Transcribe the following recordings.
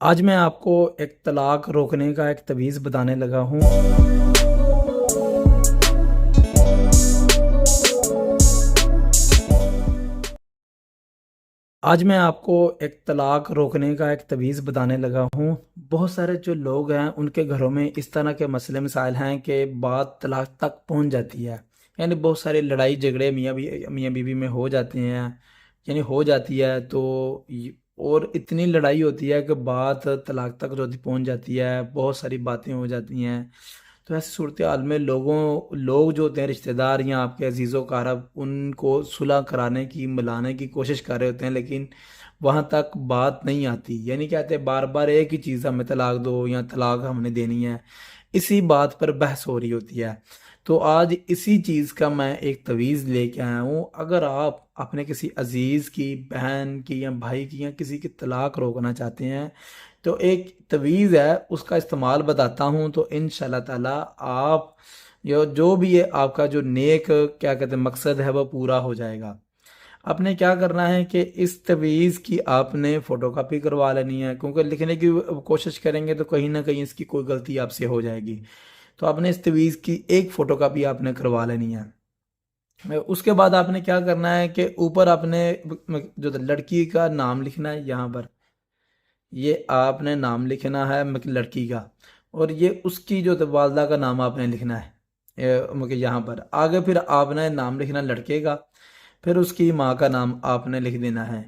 آج میں آپ کو ایک طلاق روکنے کا ایک تویز بتانے لگا ہوں۔ آج میں آپ کو ایک طلاق روکنے کا ایک تویز بتانے لگا ہوں۔ بہت سارے جو لوگ ہیں ان کے گھروں میں اس طرح کے مسئلے مسائل ہیں کہ بات طلاق تک پہنچ جاتی ہے، یعنی بہت سارے لڑائی جھگڑے میاں بیوی میں ہو جاتے ہیں، یعنی ہو جاتی ہے اور اتنی لڑائی ہوتی ہے کہ بات طلاق تک جو پہنچ جاتی ہے، بہت ساری باتیں ہو جاتی ہیں۔ تو ایسی صورتحال میں لوگ جو ہوتے ہیں رشتہ دار یا آپ کے عزیز و اقارب، ان کو صلح کرانے کی ملانے کی کوشش کر رہے ہوتے ہیں، لیکن وہاں تک بات نہیں آتی، یعنی کہتے ہیں بار بار ایک ہی چیز ہمیں طلاق دو یا طلاق ہم نے دینی ہے، اسی بات پر بحث ہو رہی ہوتی ہے۔ تو آج اسی چیز کا میں ایک تویز لے کے آیا ہوں۔ اگر آپ اپنے کسی عزیز کی، بہن کی یا بھائی کی یا کسی کی طلاق روکنا چاہتے ہیں تو ایک تویز ہے، اس کا استعمال بتاتا ہوں، تو انشاءاللہ تعالی آپ جو بھی ہے آپ کا جو نیک کیا کہتے ہیں مقصد ہے وہ پورا ہو جائے گا۔ آپ نے کیا کرنا ہے کہ اس تویز کی آپ نے فوٹو کاپی کروا لینی ہے، کیونکہ لکھنے کی کوشش کریں گے تو کہیں نہ کہیں اس کی کوئی غلطی آپ سے ہو جائے گی۔ تو آپ نے اس تویز کی ایک فوٹو کاپی آپ نے کروا لینی ہے۔ اس کے بعد آپ نے کیا کرنا ہے کہ اوپر آپ نے جو لڑکی کا نام لکھنا ہے، یہاں پر یہ آپ نے نام لکھنا ہے لڑکی کا، اور یہ اس کی جو والدہ کا نام آپ نے لکھنا ہے یہاں پر آگے۔ پھر آپ نے نام لکھنا لڑکے کا، پھر اس کی ماں کا نام آپ نے لکھ دینا ہے۔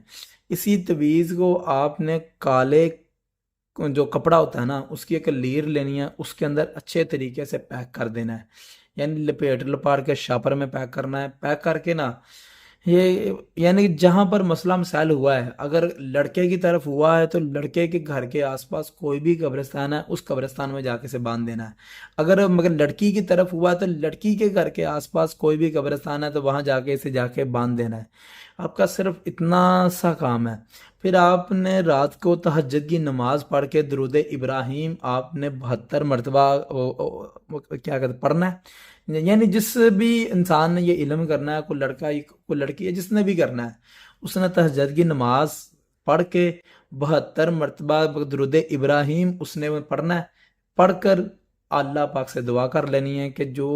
اسی تویز کو آپ نے کالے جو کپڑا ہوتا ہے نا، اس کی ایک لیر لینی ہے، اس کے اندر اچھے طریقے سے پیک کر دینا ہے، یعنی لپیٹ لپاڑ کے شاپر میں پیک کرنا ہے۔ پیک کر کے نا یہ یعنی جہاں پر مسئلہ مسائل ہوا ہے، اگر لڑکے کی طرف ہوا ہے تو لڑکے کے گھر کے آس پاس کوئی بھی قبرستان ہے، اس قبرستان میں جا کے سے باندھ دینا ہے۔ اگر مگر لڑکی کی طرف ہوا ہے تو لڑکی کے گھر کے آس پاس کوئی بھی قبرستان ہے تو وہاں جا کے باندھ دینا ہے۔ آپ کا صرف اتنا سا کام ہے۔ پھر آپ نے رات کو تہجد کی نماز پڑھ کے درود ابراہیم آپ نے 72 مرتبہ کیا کہتے پڑھنا ہے، یعنی جس بھی انسان نے یہ علم کرنا ہے، کوئی لڑکا کوئی لڑکی ہے، جس نے بھی کرنا ہے، اس نے تہجد کی نماز پڑھ کے 72 مرتبہ درود ابراہیم اس نے پڑھنا ہے۔ پڑھ کر اللہ پاک سے دعا کر لینی ہے کہ جو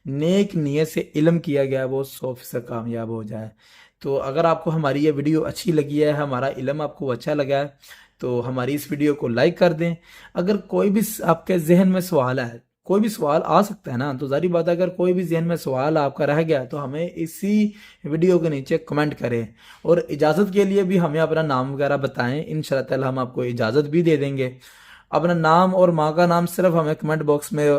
نیک نیت سے علم کیا گیا ہے وہ 100% کامیاب ہو جائے۔ تو اگر آپ کو ہماری یہ ویڈیو اچھی لگی ہے، ہمارا علم آپ کو اچھا لگا ہے، تو ہماری اس ویڈیو کو لائک کر دیں۔ اگر کوئی بھی آپ کے ذہن میں سوال ہے، کوئی بھی سوال آ سکتا ہے نا، تو ظاہری بات ہے اگر کوئی بھی ذہن میں سوال آپ کا رہ گیا تو ہمیں اسی ویڈیو کے نیچے کمنٹ کریں، اور اجازت کے لیے بھی ہمیں اپنا نام وغیرہ بتائیں، انشاءاللہ تعالی ہم آپ کو اجازت بھی دے دیں گے۔ اپنا نام اور ماں کا نام صرف ہمیں کمنٹ باکس میں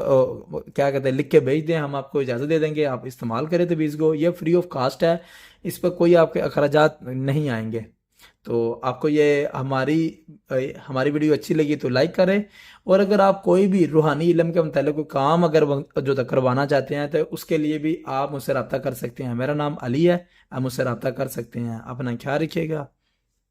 کیا کہتے ہیں لکھ کے بھیج دیں، ہم آپ کو اجازت دے دیں گے، آپ استعمال کریں تویز کو۔ یہ فری آف کاسٹ ہے، اس پر کوئی آپ کے اخراجات نہیں آئیں گے۔ تو آپ کو یہ ہماری ویڈیو اچھی لگی تو لائک کریں، اور اگر آپ کوئی بھی روحانی علم کے متعلق کوئی کام اگر جو کروانا چاہتے ہیں تو اس کے لیے بھی آپ مجھ سے رابطہ کر سکتے ہیں۔ میرا نام علی ہے، آپ مجھ سے رابطہ کر سکتے ہیں۔ اپنا خیال رکھیے گا۔